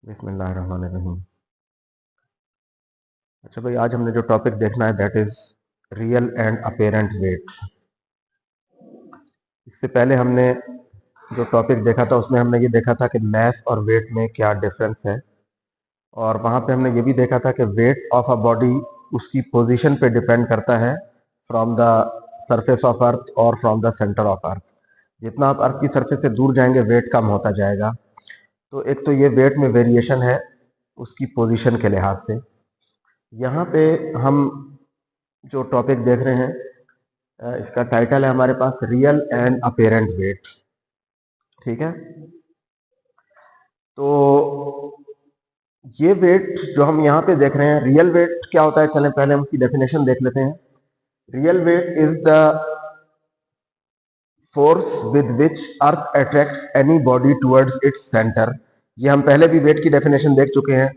बिस्मिल्लाहिर्रहमानिर्रहीम। अच्छा भाई, आज हमने जो टॉपिक देखना है that is real and apparent wait. इससे पहले हमने जो टॉपिक देखा था उसमें हमने ये देखा था कि मैस और वेट में क्या डिफरेंस है, और वहाँ पे हमने ये भी देखा था कि वेट ऑफ अ बॉडी उसकी पोजीशन पे डिपेंड करता है from the surface of earth और from the centre of earth. जितना आप अर्थ की सरफेस से दूर जाएंगे वेट कम होता जाएगा। तो एक तो ये वेट में वेरिएशन है उसकी पोजीशन के लिहाज से। यहाँ पे हम जो टॉपिक देख रहे हैं इसका टाइटल है हमारे पास रियल एंड अपेरेंट वेट। ठीक है, तो ये वेट जो हम यहाँ पे देख रहे हैं, रियल वेट क्या होता है, चलें पहले हम उसकी डेफिनेशन देख लेते हैं। Real weight is the force with which earth attracts any body towards its centre. ये हम पहले भी वेट की डेफिनेशन देख चुके हैं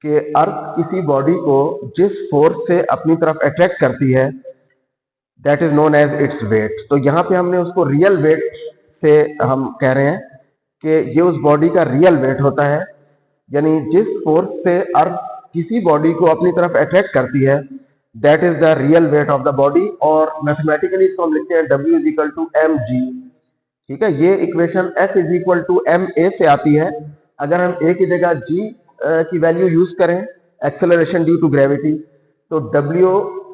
कि अर्थ किसी बॉडी को जिस फोर्स से अपनी तरफ अट्रैक्ट करती है that is known as its weight. तो यहाँ पे हमने उसको रियल वेट से हम कह रहे हैं कि ये उस बॉडी का रियल वेट होता है, यानी जिस फोर्स से अर्थ किसी बॉडी को अपनी तरफ अट्रैक्ट करती है that is the real weight of the body. और मैथमेटिकली इसको हम लिखते हैं W is equal to mg। ठीक है, ये equation F is equal to ma से आती है। अगर हम a की जगह g की वैल्यू यूज करें, एक्सेलरेशन ड्यू टू ग्रेविटी, तो W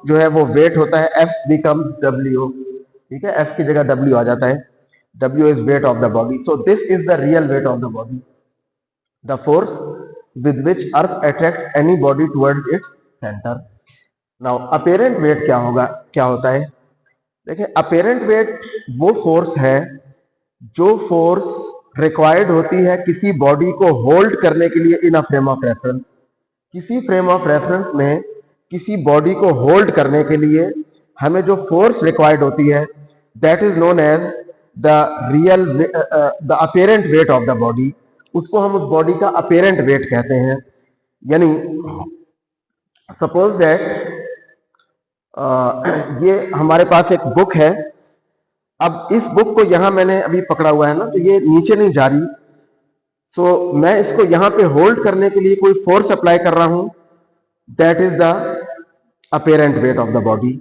जो है वो वेट होता है, F बिकम्स W। ठीक है, F की जगह W आ जाता है, W is wait of the body. So this is the real weight of the body, the force with which earth attracts any body towards its centre. Now apparent weight क्या होगा, क्या होता है? देखिए, अपेरेंट वेट वो force है जो force required होती है किसी बॉडी को होल्ड करने के लिए इन अ फ्रेम ऑफ रेफरेंस। किसी फ्रेम ऑफ रेफरेंस में किसी बॉडी को होल्ड करने के लिए हमें जो फोर्स रिक्वायर्ड होती है that is known as the real the apparent weight of the body. उसको हम उस बॉडी का अपेरेंट वेट कहते हैं। यानी सपोज दैट ये हमारे पास एक बुक है। अब इस बुक को यहां मैंने अभी पकड़ा हुआ है ना, तो ये नीचे नहीं जा रही। सो मैं इसको यहां पे होल्ड करने के लिए कोई फोर्स अप्लाई कर रहा हूं, that is the apparent weight of the body.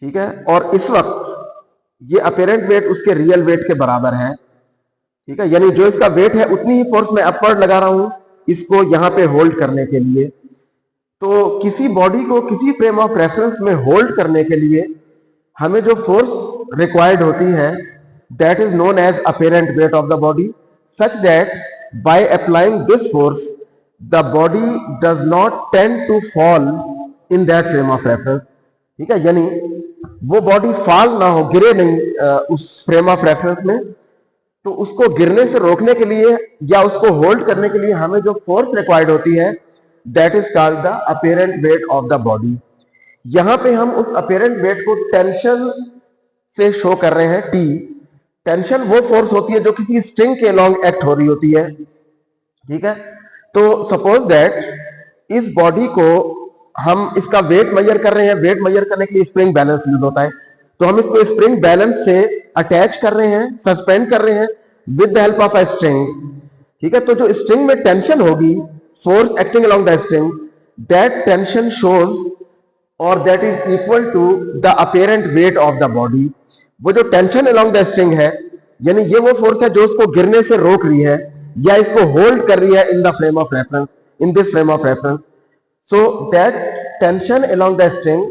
ठीक है, और इस वक्त ये अपेरेंट वेट उसके रियल वेट के बराबर है। ठीक है, यानी जो इसका वेट है उतनी ही फोर्स मैं अपवर्ड लगा रहा हूं इसको यहां पे होल्ड करने के लिए। तो किसी बॉडी को किसी फ्रेम ऑफ रेफरेंस में होल्ड करने के लिए हमें जो फोर्स रिक्वायर्ड होती है that is known as apparent weight of the body, such that by applying this force the body does not tend to fall in that frame of reference. ठीक है, यानी वो बॉडी फॉल ना हो, गिरे नहीं उस फ्रेम ऑफ रेफरेंस में। तो उसको गिरने से रोकने के लिए या उसको होल्ड करने के लिए हमें जो फोर्स रिक्वायर्ड होती है that is called the apparent weight of the body. यहां पे हम उस अपेरेंट वेट को टेंशन से शो कर रहे हैं, T। टेंशन वो फोर्स होती है जो किसी स्ट्रिंग के अलोंग एक्ट हो रही होती है। ठीक है, तो सपोज दैट इस बॉडी को हम इसका वेट मेजर कर रहे हैं। वेट मेजर करने के लिए स्प्रिंग बैलेंस यूज होता है, तो हम इसको स्प्रिंग बैलेंस से अटैच कर रहे हैं, सस्पेंड कर रहे हैं with the help of a string. ठीक है, तो जो स्ट्रिंग में टेंशन होगी, force acting along the string, that tension shows or that is equal to the apparent weight of the body। वो जो टेंशन along the string है, यानी ये वो फोर्स है जो उसको गिरने से रोक रही है या इसको होल्ड कर रही है in the frame of reference, in this frame of reference. So that tension along the string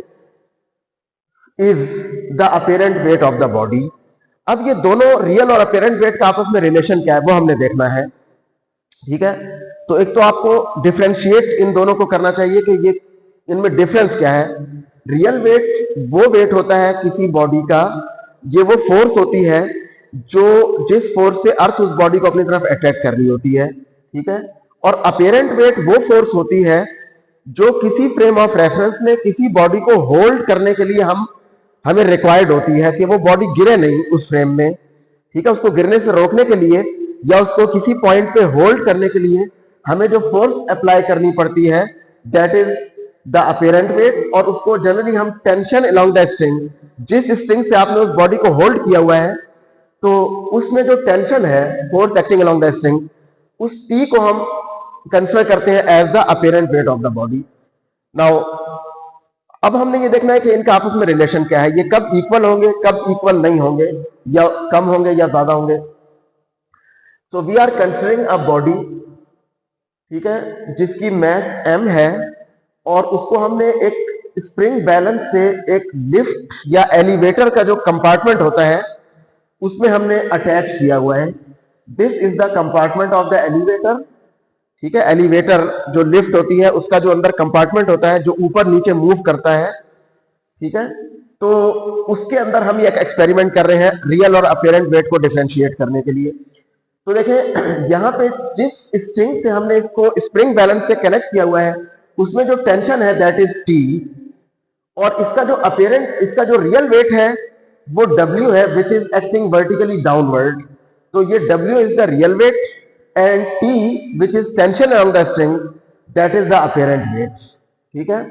is the apparent weight of the body। अब ये दोनों रियल और अपेरेंट वेट का आपस में रिलेशन क्या है वो हमने देखना है। ठीक है, तो एक तो आपको डिफरेंशिएट इन दोनों को करना चाहिए कि ये इनमें डिफरेंस क्या है। रियल वेट वो वेट होता है किसी बॉडी का, ये वो फोर्स होती है जो जिस फोर्स से अर्थ उस बॉडी को अपनी तरफ अट्रैक्ट कर रही होती है। ठीक है, और अपेरेंट वेट वो फोर्स होती है जो किसी फ्रेम ऑफ रेफरेंस में किसी बॉडी को होल्ड करने के लिए हमें रिक्वायर्ड होती है कि वो बॉडी गिरे नहीं उस फ्रेम में। ठीक है, उसको गिरने से रोकने के लिए या उसको किसी पॉइंट पे होल्ड करने के लिए हमें जो फोर्स अप्लाई करनी पड़ती है that is the apparent weight. और उसको जनरली हम टेंशन अलोंग द स्ट्रिंग, जिस स्ट्रिंग से आपने उस बॉडी को होल्ड किया हुआ है, तो उसमें जो टेंशन है, force acting along the string, उस T को हम कंसिडर करते हैं as the apparent weight of the body. Now अब हमने ये देखना है कि इनका आपस में रिलेशन क्या है, ये कब इक्वल होंगे, कब इक्वल नहीं होंगे, या कम होंगे या ज्यादा होंगे। So we are considering a body, ठीक है, जिसकी मास m है और उसको हमने एक स्प्रिंग बैलेंस से एक लिफ्ट या एलिवेटर का जो कंपार्टमेंट होता है उसमें हमने अटैच किया हुआ है। This is the compartment of the elevator, ठीक है। एलिवेटर जो लिफ्ट होती है उसका जो अंदर कंपार्टमेंट होता है जो ऊपर नीचे मूव करता है, ठीक है। तो उसके अंदर हम एक एक्सपेरिमेंट कर रहे हैं रियल और अपेरेंट वेट को डिफरेंशिएट करने के लिए। तो देखें यहाँ पे जिस स्ट्रिंग से हमने इसको स्प्रिंग बैलेंस से कनेक्ट किया हुआ है उसमें जो टेंशन है दैट इज T, और इसका जो अपेरेंट, इसका जो रियल वेट है वो W है which is acting vertically downward. तो ये W is the real weight and T which is tension around the string that is the apparent weight, ठीक है।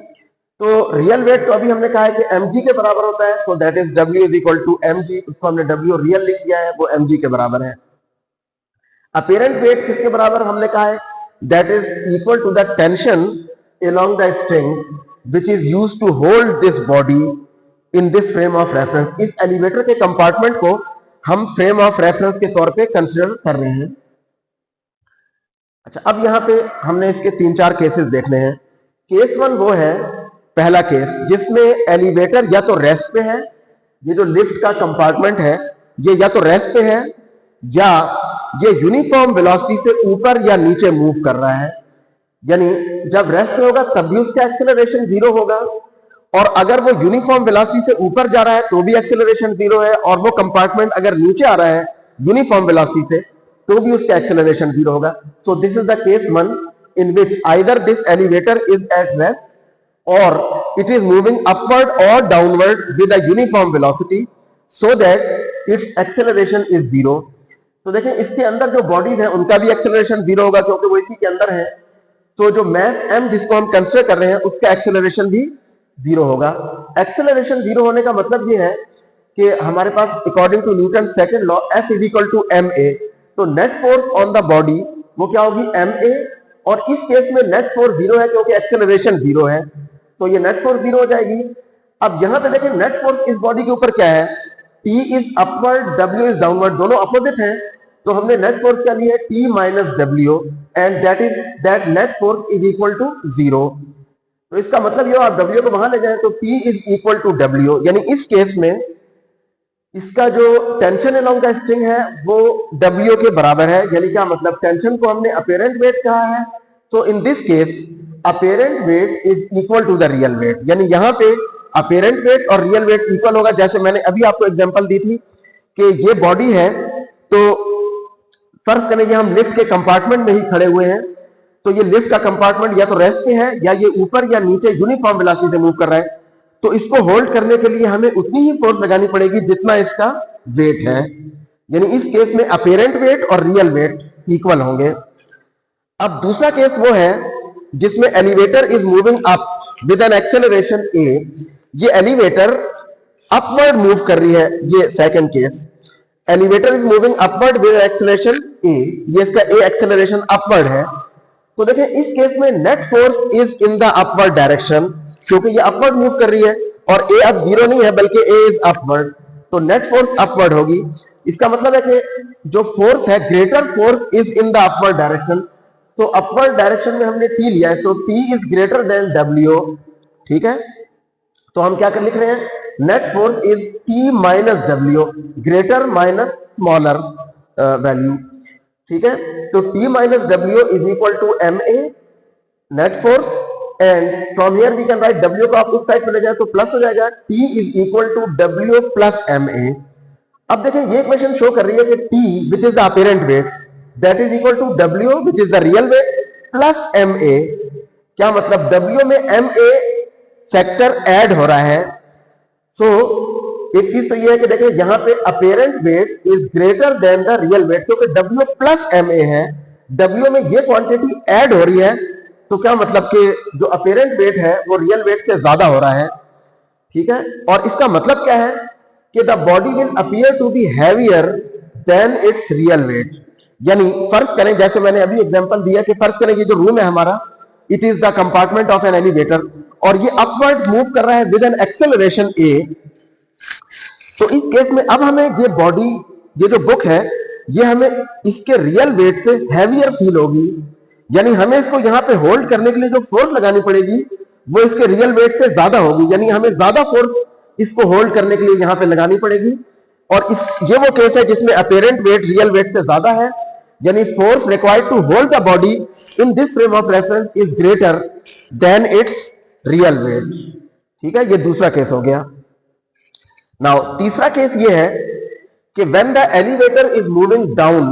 तो रियल वेट तो अभी हमने कहा है कि mg के बराबर होता है, so that is W is equal to mg, उसको हमने W रियल लिख दिया है, वो mg के बराबर है। अपेरेंट वेट किसके बराबर हमने कहा है, that is equal to the tension along the string which is used to hold this body in this frame of reference। इस एलिवेटर के कंपार्टमेंट को हम फ्रेम ऑफ रेफरेंस के तौर पे कंसीडर कर रहे हैं। अच्छा, अब यहां पे हमने इसके 3-4 केसेस देखने हैं। केस 1 वो है, पहला केस जिसमें एलिवेटर या तो रेस्ट पे है, ये जो लिफ्ट का कंपार्टमेंट है ये या तो रेस्ट पे है या ये यूनिफॉर्म वेलोसिटी से ऊपर या नीचे मूव कर रहा है। यानी जब रेस्ट होगा तब भी उसका एक्सेलरेशन 0 होगा, और अगर वो यूनिफॉर्म वेलोसिटी से ऊपर जा रहा है तो भी एक्सेलरेशन 0 है, और वो कंपार्टमेंट अगर नीचे आ रहा है यूनिफॉर्म वेलोसिटी से तो भी उसका एक्सेलरेशन 0 होगा। So this is the case 1 in which either this elevator is at rest और इट इज मूविंग अपवर्ड और downward with a uniform velocity so that it's acceleration is 0। तो देखें इसके अंदर जो बॉडीज हैं उनका भी एक्सेलरेशन 0 होगा क्योंकि वो इसी के अंदर है। तो जो मास m जिसको हम कंसीडर कर रहे हैं उसका एक्सेलरेशन भी 0 होगा। एक्सेलरेशन 0 होने का मतलब ये है कि हमारे पास according to Newton second law F is equal to ma, तो net force on the body वो क्या होगी ma, और इस केस में नेट फोर्स 0 है क्योंकि एक्सेलरेशन 0 है, तो ये नेट फोर्स 0 हो जाएगी। अब यहां पे देखें नेट फोर्स इस बॉडी के ऊपर क्या है, T is upward, W is downward, दोनों अपोजिट हैं, तो हमने नेट फोर्स क्या ली है T minus W and that net force is equal to 0। तो इसका मतलब ये आप W को वहां ले जाएं तो T is equal to W, यानी इस केस में इसका जो टेंशन अलोंग द स्ट्रिंग है वो W के बराबर है। यानी क्या मतलब, टेंशन को हमने अपेरेंट वेट कहा है, तो in this case apparent weight is equal to the real weight. यानी यहां पे अपेरेंट वेट और रियल वेट इक्वल होगा। जैसे मैंने अभी आपको एग्जांपल दी थी कि ये बॉडी है, तो फर्ज करेंगे हम लिफ्ट के कंपार्टमेंट में ही खड़े हुए हैं, तो ये लिफ्ट का कंपार्टमेंट या तो रेस्ट पे है या ये ऊपर या नीचे यूनिफॉर्म वेलोसिटी से मूव कर रहा है, तो इसको होल्ड करने के लिए हमें उतनी ही फोर्स लगानी पड़ेगी जितना इसका वेट है। यानी इस केस में अपेरेंट वेट और रियल वेट इक्वल होंगे। अब दूसरा केस वो है जिसमें elevator is moving up with an acceleration a, ये एलिवेटर अपवर्ड मूव कर रही है, ये second case. Elevator is moving upward with acceleration a, ये इसका a एक्सेलरेशन अपवर्ड है। तो देखें इस केस में net force is in the upward direction, क्योंकि ये अपवर्ड मूव कर रही है और a अब 0 नहीं है बल्कि a इज अपवर्ड, तो नेट फोर्स अपवर्ड होगी। इसका मतलब है कि जो फोर्स है, greater force is in the upward direction, तो अपवर्ड डायरेक्शन में हमने T लिया है, तो T is greater then W, ठीक है। तो हम क्या कर लिख रहे हैं, net force is T minus W, greater minus smaller value, ठीक है। तो T minus W is equal to ma net force, and from here we can write W को आप उस साइड पे ले जाए तो प्लस हो जाएगा, T is equal to W plus ma। अब देखें ये इक्वेशन शो कर रही है कि T which is the apparent weight that is equal to W which is the real weight plus ma। क्या मतलब, W में ma फैक्टर ऐड हो रहा है। सो एक चीज तो ये है कि देखिए यहां पे apparent weight is greater than the real weight, क्योंकि W प्लस ma है, W में ये क्वांटिटी ऐड हो रही है, तो क्या मतलब कि जो अपेरेंट वेट है वो रियल वेट से ज्यादा हो रहा है, ठीक है। और इसका मतलब क्या है कि the body will appear to be heavier than its real weight, यानी फर्ज करें, जैसे मैंने अभी एग्जांपल दिया कि फर्ज करें ये जो रूम है हमारा, it is the compartment of an elevator, और ये अपवर्ड मूव कर रहा है विद एन एक्सेलरेशन ए। तो इस केस में अब हमें ये बॉडी, ये जो बुक है, ये हमें इसके रियल वेट से हैवियर फील होगी, यानी हमें इसको यहाँ पे होल्ड करने के लिए जो फोर्स लगानी पड़ेगी वो इसके रियल वेट से ज्यादा होगी, यानी हमें ज्यादा फोर्स इसको होल्ड करने के लिए यहाँ पे लगानी पड़ेगी। और ये वो केस है जिसमें अपेरेंट वेट रियल वेट से ज्यादा है, यानी force required to hold the body in this frame of reference is greater than its real weight. ठीक है, ये दूसरा केस हो गया। नाउ तीसरा केस ये है कि when the elevator is moving down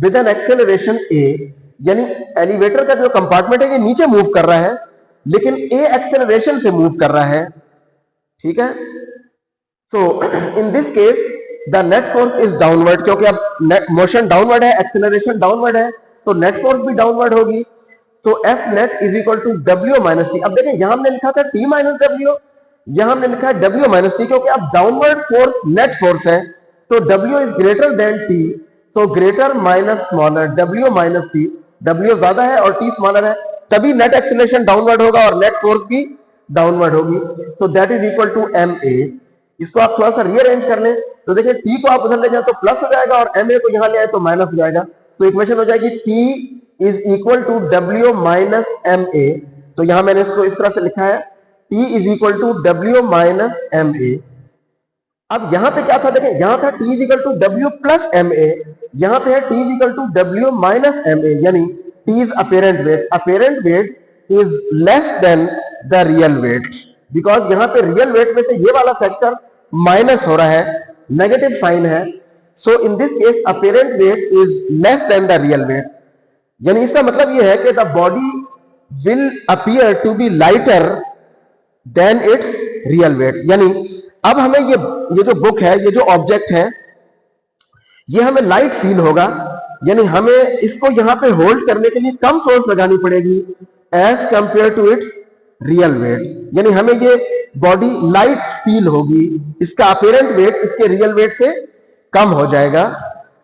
with an acceleration A, यानी एलिवेटर का जो कंपार्टमेंट है ये नीचे मूव कर रहा है लेकिन ए एक्सेलरेशन से मूव कर रहा है। ठीक है, so in this case the net force is downward, क्योंकि अब मोशन डाउनवर्ड है, एक्सेलरेशन डाउनवर्ड है, तो नेट फोर्स भी डाउनवर्ड होगी। So F net is equal to W minus T. अब देखिए यहां हमने लिखा था टी माइनस डब्ल्यू, यहां हमने लिखा है डब्ल्यू माइनस टी, क्योंकि अब डाउनवर्ड फोर्स नेट फोर्स है, तो W is greater than T, तो greater minus smaller, W minus T, W ज्यादा है और टी स्मॉलर है, तभी नेट एक्सेलरेशन डाउनवर्ड होगा और नेट फोर्स भी डाउनवर्ड होगी। So that is equal to M A. इसको आप थोड़ा सा रीअरेंज कर लें तो देखिए टी को आप उधर ले जाए तो प्लस हो जाएगा और एम ए को यहां ले आए तो माइनस हो जाएगा, तो इक्वेशन हो जाएगी T is equal to W minus M A. तो यहां मैंने इसको इस तरह से लिखा है T is equal to W minus M A. अब यहां पे क्या था, देखें यहां था T is equal to W plus M A, यहां पे है T is equal to W minus M A, यानी T is apparent weight, apparent weight is less than the real weight, because यहां पे रियल वेट में से ये वाला फैक्टर माइनस हो रहा है, नेगेटिव साइन है। So in this case apparent weight is less than the real weight, यानी इसका मतलब यह है कि the body will appear to be lighter than its real weight. यानी अब हमें ये जो बुक है, ये जो ऑब्जेक्ट है, ये हमें लाइट फील होगा, यानी हमें इसको यहां पे होल्ड करने के लिए कम फोर्स लगानी पड़ेगी as compare to its real weight, यानी हमें ये बॉडी लाइट फील होगी, इसका अपेरेंट वेट इसके रियल वेट से कम हो जाएगा,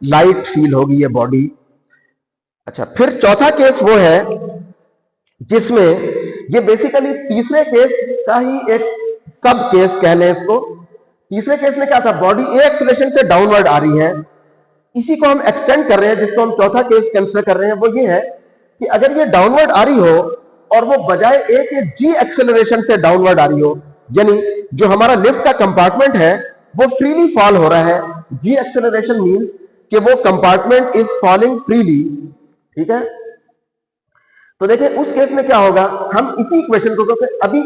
लाइट फील होगी ये बॉडी। अच्छा, फिर चौथा केस वो है जिसमें ये बेसिकली तीसरे केस का ही एक सब केस कह लें इसको। तीसरे केस में क्या था, बॉडी ए एक्सेलरेशन से डाउनवर्ड आ रही है, इसी को हम एक्सटेंड कर रहे हैं, जिसको हम चौथा केस कंसीडर कर रहे हैं, वो ये है कि अगर ये डाउनवर्ड आ रही हो और वो बजाय ए के जी एक्सेलरेशन से डाउनवर्ड आ रही हो, यानी जो हमारा लिफ्ट का कंपार्टमेंट है वो फ्रीली फॉल हो रहा है, जी एक्सेलरेशन मीन कि वो कंपार्टमेंट इज फॉलिंग फ्रीली। ठीक है, तो देखिए उस केस में क्या होगा, हम इसी इक्वेशन को, क्योंकि अभी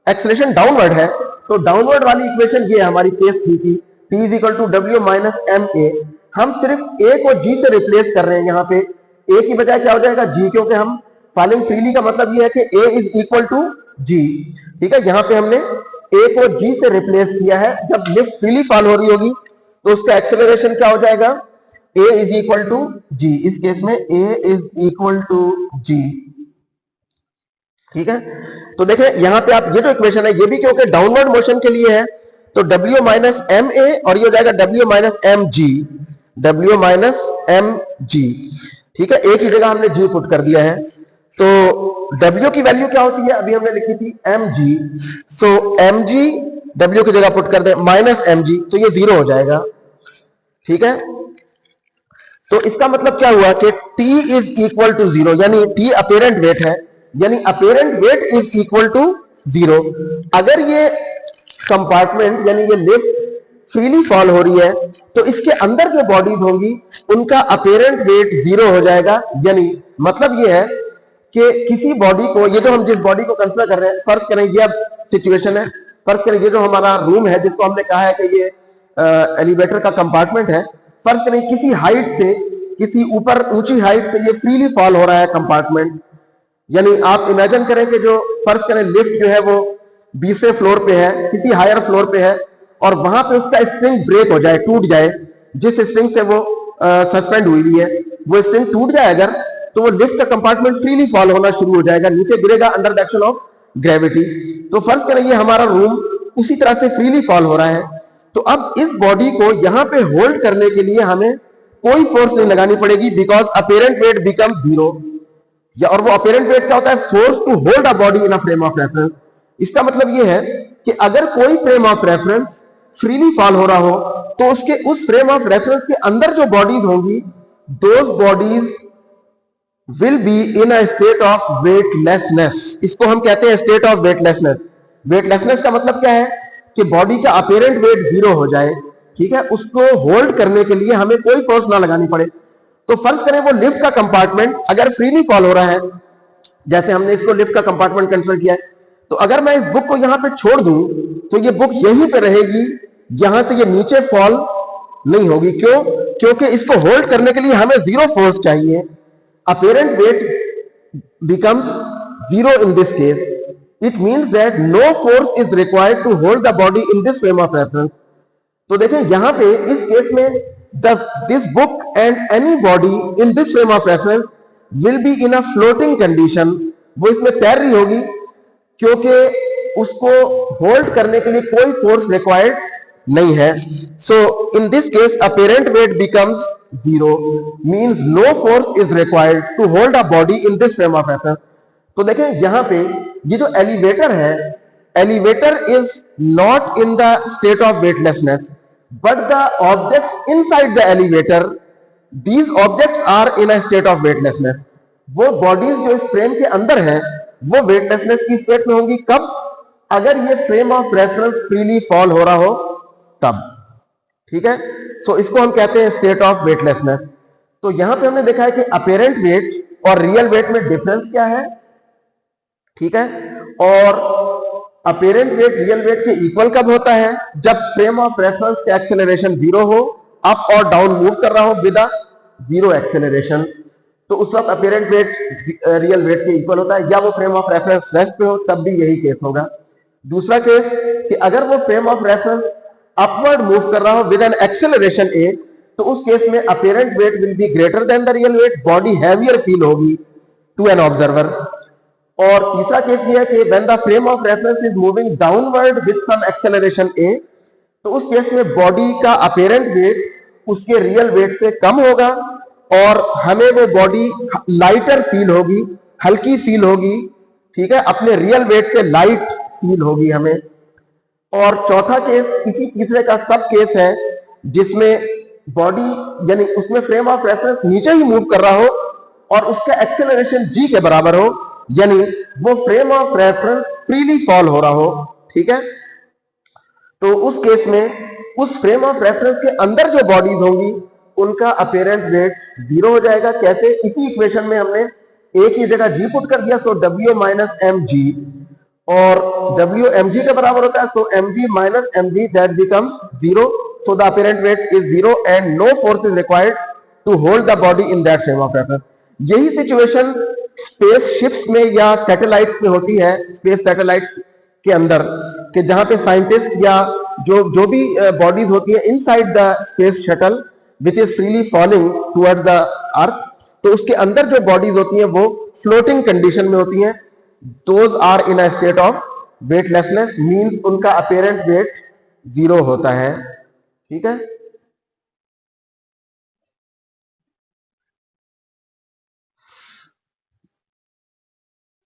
एक्सेलरेशन डाउनवर्ड है तो डाउनवर्ड वाली इक्वेशन ये हमारी केस थी कि T is equal to W minus M A, हम सिर्फ A को G से रिप्लेस कर रहे हैं, यहाँ पे A की बजाय क्या हो जाएगा G, क्योंकि हम फॉलिंग फ्रीली का मतलब ये है कि A is equal to G। ठीक है, यहाँ पे हमने A को G से रिप्लेस किया है, जब लिफ्ट फ्रीली फॉल हो रही होगी तो उसका एक्सेलरेशन क्या हो जाएगा, A is equal to G, इस केस में A is equal to G। ठीक है, तो देखें यहां पे आप ये जो इक्वेशन है ये भी क्योंकि डाउनवर्ड मोशन के लिए है, तो W माइनस एम ए और ये हो जाएगा W minus M G, W minus M G. ठीक है, एक ही जगह हमने G पुट कर दिया है, तो W की वैल्यू क्या होती है, अभी हमने लिखी थी एम जी, सो एम जी W की जगह पुट कर दे माइनस एम जी, तो ये 0 हो जाएगा। ठीक है, तो इसका मतलब क्या हुआ कि T इज इक्वल टू 0, यानी T अपेरेंट वेट है, यानी apparent weight is equal to 0। अगर ये कंपार्टमेंट यानी ये लिफ्ट फ्रीली फॉल हो रही है तो इसके अंदर जो बॉडीज होंगी उनका अपेरेंट वेट 0 हो जाएगा, यानी मतलब ये है कि किसी बॉडी को, ये जो हम जिस बॉडी को कंसीडर कर रहे हैं, फर्ज करें ये अब सिचुएशन है, फर्ज करें ये जो हमारा रूम है जिसको हमने कहा है कि ये एलिवेटर का कंपार्टमेंट है, फर्ज करें किसी हाइट से, किसी ऊपर ऊंची हाइट से ये फ्रीली फॉल हो रहा है कंपार्टमेंट, यानी आप इमेजिन करें कि जो फर्ज करें लिफ्ट जो है वो 20वें फ्लोर पे है, किसी हायर फ्लोर पे है, और वहां पे उसका स्प्रिंग ब्रेक हो जाए, टूट जाए, जिस स्प्रिंग से वो सस्पेंड हुई हुई है वो स्प्रिंग टूट जाए अगर, तो वो लिफ्ट का कंपार्टमेंट फ्रीली फॉल होना शुरू हो जाएगा, नीचे गिरेगा under the action of gravity. तो फर्ज करें ये हमारा रूम उसी तरह से फ्रीली फॉल हो रहा है, तो अब इस बॉडी को यहां पे होल्ड करने के लिए हमें कोई फोर्स नहीं लगानी पड़ेगी, because apparent weight become zero. या और वो अपेरेंट वेट क्या होता है? Force to hold a body in a frame of reference. इसका मतलब ये है कि अगर कोई frame of reference freely fall हो रहा हो तो उसके उस फ्रेम ऑफ रेफरेंस के अंदर जो बॉडीज होंगी, those bodies will be in a state of weightlessness. इसको हम कहते हैं स्टेट ऑफ वेटलेसनेस। वेटलेसनेस का मतलब क्या है? कि बॉडी का अपेरेंट वेट जीरो हो जाए, ठीक है, उसको होल्ड करने के लिए हमें कोई फोर्स ना लगानी पड़े। तो फर्ज करें वो लिफ्ट का कंपार्टमेंट अगर फ्रीली फॉल हो रहा है, जैसे हमने इसको लिफ्ट का कंपार्टमेंट कंसिडर किया है, तो अगर मैं इस बुक को यहां पे छोड़ दूं तो ये बुक यहीं पे रहेगी, यहां से ये नीचे फॉल नहीं होगी। क्यों? क्योंकि इसको होल्ड करने के लिए हमें जीरो फोर्स चाहिए। Apparent wait becomes zero in this case. It means that no force is required to hold the body in this frame of reference. तो देखें यहां पे इस केस में this book and any body in this frame of reference will be in a floating condition. वो इसमें तैर रही होगी क्योंकि उसको होल्ड करने के लिए कोई फोर्स रिक्वायर्ड नहीं है। So in this case apparent weight becomes zero, means no force is required to hold a body in this frame of reference. तो देखें यहां पे ये जो एलिवेटर है, elevator is not in the state of weightlessness, but the objects inside the elevator, these objects are in a state of weightlessness. वो bodies जो इस फ्रेम के अंदर है वो वेटलेसनेस की स्टेट में होंगी। कब? अगर ये frame of reference freely fall हो रहा हो तब, ठीक है। सो इसको हम कहते हैं स्टेट ऑफ वेटलेसनेस। तो यहां पे हमने देखा है कि अपेरेंट वेट और रियल वेट में डिफरेंस क्या है, ठीक है। और अपेरेंट वेट रियल वेट के इक्वल कब होता है? जब फ्रेम ऑफ रेफरेंस का एक्सेलरेशन जीरो हो, अप और डाउन मूव कर रहा हो विद जीरो एक्सेलरेशन, तो उस वक्त अपेरेंट वेट रियल वेट के इक्वल होता है। या वो फ्रेम ऑफ रेफरेंस रेस्ट पे हो तब भी यही केस होगा। दूसरा केस कि अगर वो frame of reference upward move कर रहा हो विद एन एक्सेलरेशन ए, तो उस केस में apparent weight will be greater than the real weight, body heavier feel होगी टू एन ऑब्जर्वर। और तीसरा केस ये है कि when the frame of reference is moving downward with some acceleration A, तो उस केस में बॉडी का अपेरेंट वेट उसके रियल वेट से कम होगा और हमें वो बॉडी लाइटर फील होगी, हल्की फील होगी, ठीक है, अपने रियल वेट से लाइट फील होगी हमें। और चौथा केस इसी तीसरे का सब केस है जिसमें बॉडी यानी उसमें फ्रेम ऑफ रेफरेंस नीचे ही मूव कर रहा हो और उसका एक्सेलरेशन जी के बराबर हो, यानी वो frame of reference freely fall हो रहा हो, ठीक है। तो उस केस में उस फ्रेम ऑफ रेफरेंस के अंदर जो बॉडीज होंगी उनका अपेरेंट वेट जीरो हो जाएगा। कैसे? इसी इक्वेशन में हमने एक ही जगह जी पुट कर दिया, so W minus M G, और W mg के बराबर होता है, so mg minus mg that becomes zero, so the apparent weight is zero and no force is required to hold the body in that frame of reference. यही situation space ships में या satellites में होती है, space satellites के अंदर, कि जहां पे साइंटिस्ट या जो भी बॉडीज होती है inside the space shuttle which is freely falling toward the earth, तो उसके अंदर जो बॉडीज होती हैं वो फ्लोटिंग कंडीशन में होती हैं। Those are in a state of weightlessness, means उनका apparent weight जीरो होता है, ठीक है।